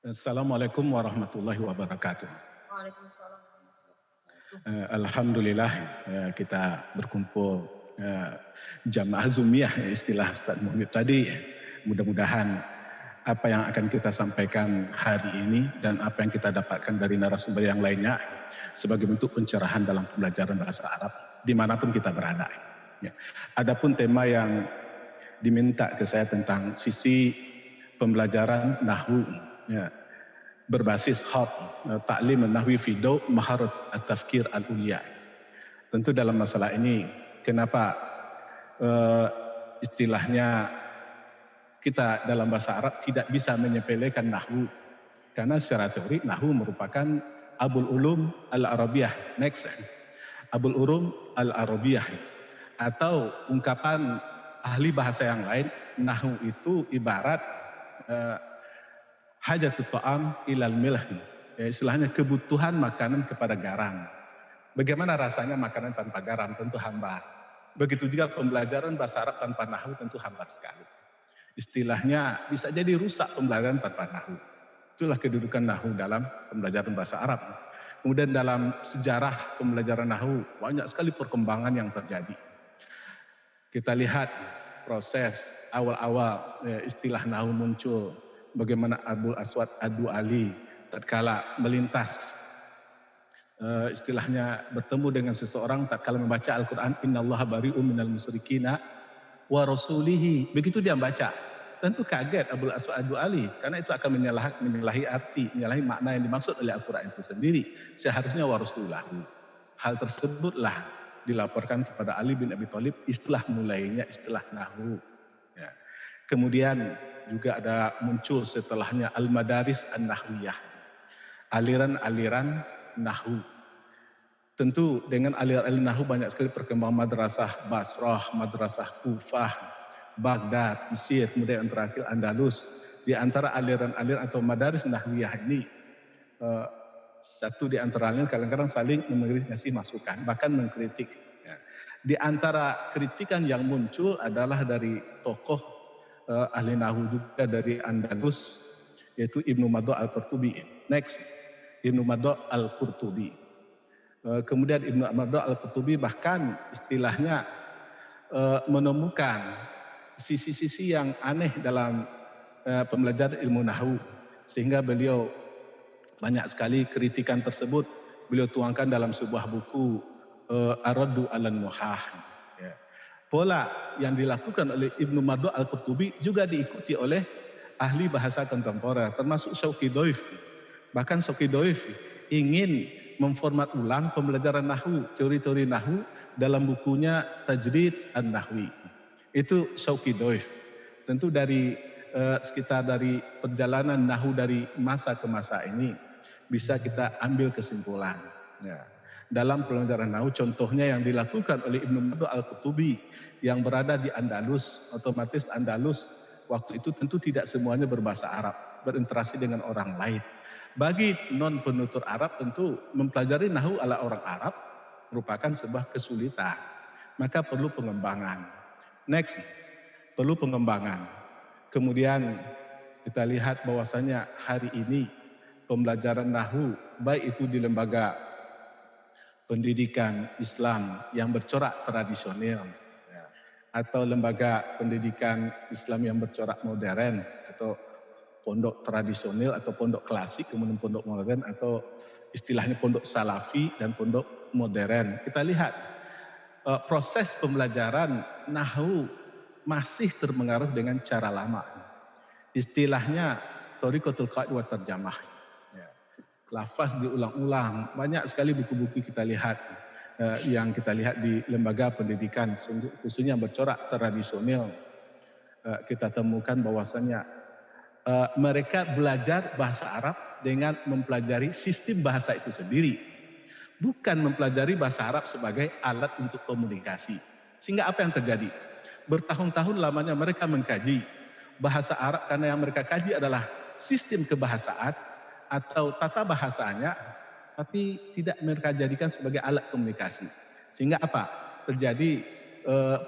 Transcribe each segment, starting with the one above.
Assalamualaikum warahmatullahi wabarakatuh. Waalaikumsalam warahmatullahi wabarakatuh. Alhamdulillah kita berkumpul jamaah Zoomiyah istilah Ustaz Muhammad tadi. Mudah-mudahan apa yang akan kita sampaikan hari ini dan apa yang kita dapatkan dari narasumber yang lainnya sebagai bentuk pencerahan dalam pembelajaran bahasa Arab dimanapun kita berada. Ya. Adapun tema yang diminta ke saya tentang sisi pembelajaran nahwu, ya, berbasis hot taklim nahwi fi daw maharat at-tafkir al-ulia. Tentu dalam masalah ini kenapa istilahnya kita dalam bahasa Arab tidak bisa menyepelekan nahwu, karena secara teori nahwu merupakan abul ulum al-arabiyah. Next, abul ulum al-arabiyah, atau ungkapan ahli bahasa yang lain, nahwu itu ibarat hajatut ta'am ilal milh, ya, istilahnya kebutuhan makanan kepada garam. Bagaimana rasanya makanan tanpa garam? Tentu hambar. Begitu juga pembelajaran bahasa Arab tanpa nahwu tentu hambar sekali. Istilahnya bisa jadi rusak pembelajaran tanpa nahwu. Itulah kedudukan nahwu dalam pembelajaran bahasa Arab. Kemudian dalam sejarah pembelajaran nahwu banyak sekali perkembangan yang terjadi. Kita lihat proses awal-awal istilah nahwu muncul. Bagaimana Abul Aswad Ad-Du'ali tatkala melintas istilahnya bertemu dengan seseorang tatkala membaca Al-Quran, innallaha bari'um minal musyrikina wa rasulihi. Begitu dia baca, tentu kaget Abul Aswad Ad-Du'ali, karena itu akan menyalahi arti, menyalahi makna yang dimaksud oleh Al-Quran itu sendiri. Seharusnya wa rasulahu. Hal tersebutlah dilaporkan kepada Ali bin Abi Thalib, istilah mulainya istilah nahwu. Ya. Kemudian juga ada muncul setelahnya al-madaris an-nahwiyah, aliran-aliran nahwu. Tentu dengan aliran nahwu banyak sekali perkembangan madrasah Basrah, madrasah Kufah, Baghdad, Mesir, kemudian yang terakhir Andalus. Di antara aliran-aliran atau madaris nahwiyah ini, satu di antaranya kadang-kadang saling ngasih masukan, bahkan mengkritik. Ya. Di antara kritikan yang muncul adalah dari tokoh ahli nahwu juga dari Andalus, yaitu Ibnu Maddo al-Qurtubi. Next, Ibnu Maddo al-Qurtubi. Kemudian Ibnu Maddo al-Qurtubi bahkan istilahnya menemukan sisi-sisi yang aneh dalam pembelajaran ilmu nahwu, sehingga beliau banyak sekali kritikan tersebut beliau tuangkan dalam sebuah buku Ar-Raddu 'alan Nuhah. Pola yang dilakukan oleh Ibnu Maddo al-Qurtubi juga diikuti oleh ahli bahasa kontemporer, termasuk Syauqi Doif. Bahkan Syauqi Doif ingin memformat ulang pembelajaran nahwu, teori-teori nahwu dalam bukunya Tajrid an-Nahwi. Itu Syauqi Doif. Tentu dari sekitar dari perjalanan nahwu dari masa ke masa ini bisa kita ambil kesimpulan. Ya. Dalam pelajaran nahwu, contohnya yang dilakukan oleh Ibnu Maddo al-Qurtubi yang berada di Andalus, otomatis Andalus waktu itu tentu tidak semuanya berbahasa Arab, berinteraksi dengan orang lain. Bagi non penutur Arab tentu mempelajari nahwu ala orang Arab merupakan sebuah kesulitan, maka perlu pengembangan. Next, perlu pengembangan. Kemudian kita lihat bahwasanya hari ini pembelajaran nahwu baik itu di lembaga pendidikan Islam yang bercorak tradisional, ya, atau lembaga pendidikan Islam yang bercorak modern, atau pondok tradisional atau pondok klasik, kemudian pondok modern, atau istilahnya pondok salafi dan pondok modern. Kita lihat proses pembelajaran nahwu masih terpengaruh dengan cara lama. Istilahnya thariqatul qaid wa tarjamah. Lafaz diulang-ulang, banyak sekali buku-buku kita lihat yang kita lihat di lembaga pendidikan khususnya bercorak tradisional, kita temukan bahwasanya mereka belajar bahasa Arab dengan mempelajari sistem bahasa itu sendiri, bukan mempelajari bahasa Arab sebagai alat untuk komunikasi. Sehingga apa yang terjadi? Bertahun-tahun lamanya mereka mengkaji bahasa Arab karena yang mereka kaji adalah sistem kebahasaan atau tata bahasanya, tapi tidak mereka jadikan sebagai alat komunikasi. Sehingga apa? Terjadi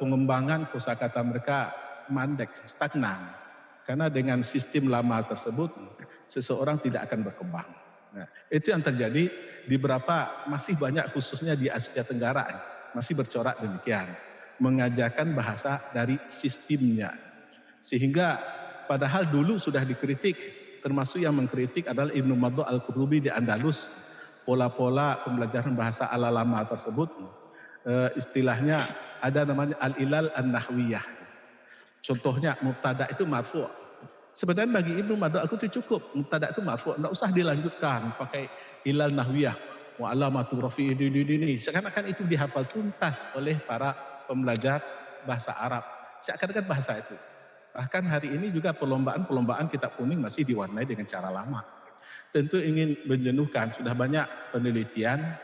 pengembangan kosakata mereka mandek, stagnan. Karena dengan sistem lama tersebut, seseorang tidak akan berkembang. Nah, itu yang terjadi di masih banyak khususnya di Asia Tenggara, masih bercorak demikian. Mengajarkan bahasa dari sistemnya. Sehingga padahal dulu sudah dikritik, termasuk yang mengkritik adalah Ibnu Maddu Al-Qurtubi di Andalus. Pola-pola pembelajaran bahasa ala lama tersebut, istilahnya ada namanya al-ilal an-nahwiyah. Contohnya mubtada itu marfu'. Sebenarnya bagi Ibnu Maddu Al-Qurtubi cukup mubtada itu marfu', enggak usah dilanjutkan pakai ilal nahwiyah wa alamatu rafi'i ini. Seakan-akan itu dihafal tuntas oleh para pembelajar bahasa Arab. Seakan-akan bahasa itu. Bahkan hari ini juga perlombaan kitab kuning masih diwarnai dengan cara lama. Tentu ingin menjenuhkan, sudah banyak penelitian,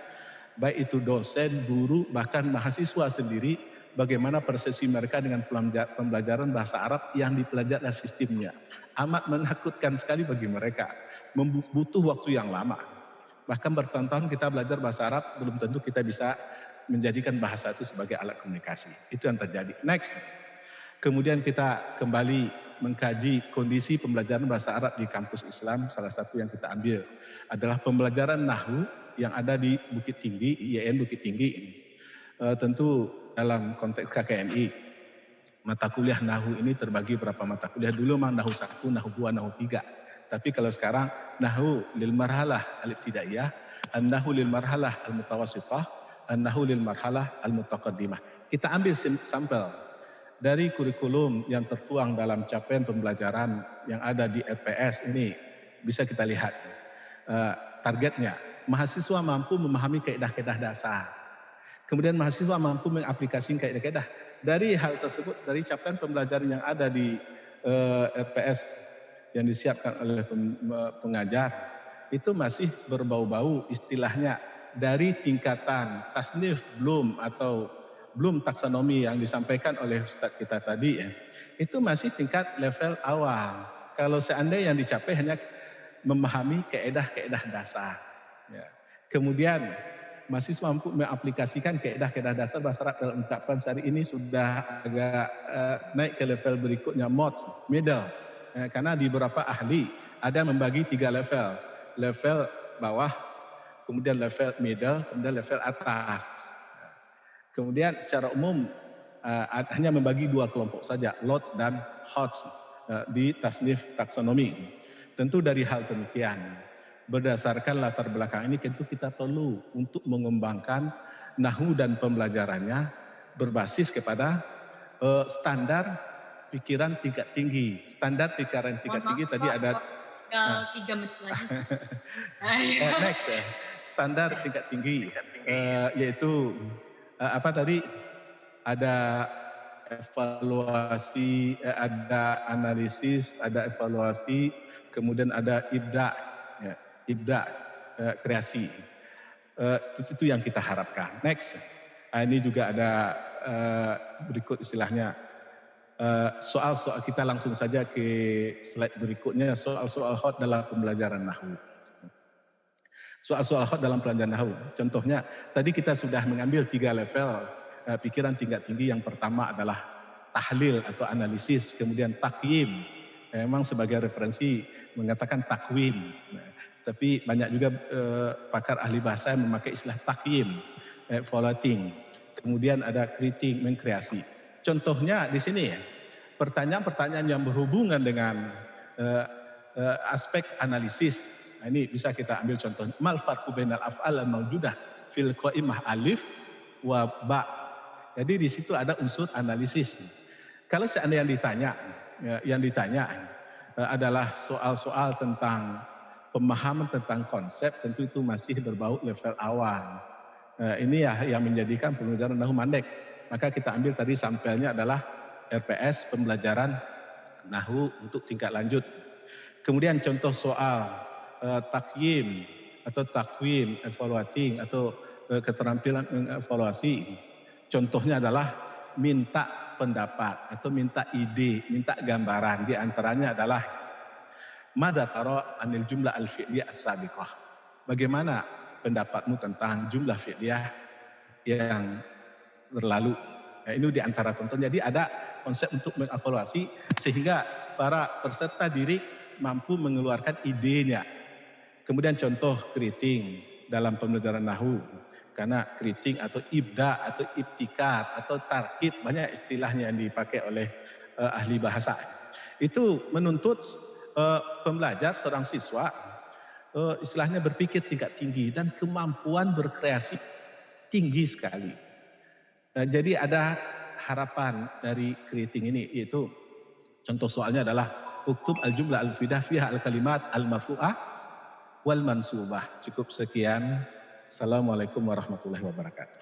baik itu dosen, guru, bahkan mahasiswa sendiri, bagaimana persepsi mereka dengan pembelajaran bahasa Arab yang dipelajari sistemnya. Amat menakutkan sekali bagi mereka, butuh waktu yang lama. Bahkan bertahun-tahun kita belajar bahasa Arab, belum tentu kita bisa menjadikan bahasa itu sebagai alat komunikasi. Itu yang terjadi. Next. Kemudian kita kembali mengkaji kondisi pembelajaran bahasa Arab di kampus Islam. Salah satu yang kita ambil adalah pembelajaran Nahwu yang ada di Bukit Tinggi, IAIN Bukit Tinggi. Tentu dalam konteks KKNI, mata kuliah Nahwu ini terbagi berapa mata kuliah. Dulu memang Nahwu 1, Nahwu 2, Nahwu 3. Tapi kalau sekarang Nahwu lil marhalah al-ibtidaiyah, An-Nahwu lil marhalah al-mutawassithah, An-Nahwu lil marhalah al-mutaqaddimah. Kita ambil sampel dari kurikulum yang tertuang dalam capaian pembelajaran yang ada di RPS ini, bisa kita lihat targetnya. Mahasiswa mampu memahami kaidah-kaidah dasar. Kemudian mahasiswa mampu mengaplikasikan kaidah-kaidah. Dari hal tersebut, dari capaian pembelajaran yang ada di RPS yang disiapkan oleh pengajar, itu masih berbau-bau istilahnya dari tingkatan tasnif belum taksonomi yang disampaikan oleh Ustadz kita tadi ya, itu masih tingkat level awal. Kalau seandainya yang dicapai hanya memahami kaidah-kaidah dasar. Ya. Kemudian mahasiswa mampu mengaplikasikan kaidah-kaidah dasar bahasa Arab dalam ungkapan sehari ini sudah agak naik ke level berikutnya, mods, middle. Karena di beberapa ahli ada membagi 3 level. Level bawah, kemudian level middle, kemudian level atas. Kemudian secara umum hanya membagi 2 kelompok saja, lots dan hots di tasnif taksonomi. Tentu dari hal demikian, berdasarkan latar belakang ini tentu kita perlu untuk mengembangkan Nahwu dan pembelajarannya berbasis kepada standar pikiran tingkat tinggi. Standar pikiran tingkat tinggi tadi ada 3 menit lagi. Next, standar tingkat tinggi yaitu apa tadi, ada evaluasi, ada analisis, ada evaluasi, kemudian ada ibda, kreasi. Itu yang kita harapkan. Next, ini juga ada berikut istilahnya soal-soal, kita langsung saja ke slide berikutnya, soal-soal hot dalam pembelajaran Nahwu. Soal-soal hot dalam pelajaran Nahwu. Contohnya, tadi kita sudah mengambil 3 level pikiran tingkat tinggi. Yang pertama adalah tahlil atau analisis, kemudian takyim. Memang sebagai referensi mengatakan takwim. Tapi banyak juga pakar ahli bahasa yang memakai istilah takyim, evaluating. Kemudian ada kritik, mengkreasi. Contohnya di sini ya, pertanyaan-pertanyaan yang berhubungan dengan aspek analisis. Nah, ini bisa kita ambil contoh. Mal farqu bainal af'al al-mawjudah fil qaimah alif wa ba. Jadi di situ ada unsur analisis. Kalau seandainya yang ditanya adalah soal-soal tentang pemahaman tentang konsep, tentu itu masih berbau level awal. Ini ya yang menjadikan pembelajaran Nahwu mandek. Maka kita ambil tadi sampelnya adalah RPS pembelajaran Nahwu untuk tingkat lanjut. Kemudian contoh soal takyim atau takwim, evaluating atau keterampilan mengevaluasi. Contohnya adalah minta pendapat atau minta ide, minta gambaran. Di antaranya adalah maza tara anil jumlah al-fi'liyah as-sabiqah. Bagaimana pendapatmu tentang jumlah fi'liyah yang berlalu? Nah, ini di antara contoh. Jadi ada konsep untuk mengevaluasi sehingga para peserta didik mampu mengeluarkan idenya. Kemudian contoh keriting dalam pembelajaran nahu. Karena keriting atau ibda atau ibtikar atau tarkib banyak istilahnya yang dipakai oleh ahli bahasa. Itu menuntut pembelajar seorang siswa istilahnya berpikir tingkat tinggi dan kemampuan berkreasi tinggi sekali. Jadi ada harapan dari keriting ini, yaitu contoh soalnya adalah uktub al-jumlah al-fidah fiha al-kalimat al-marfu'ah wal mansubah. Cukup sekian. Assalamualaikum warahmatullahi wabarakatuh.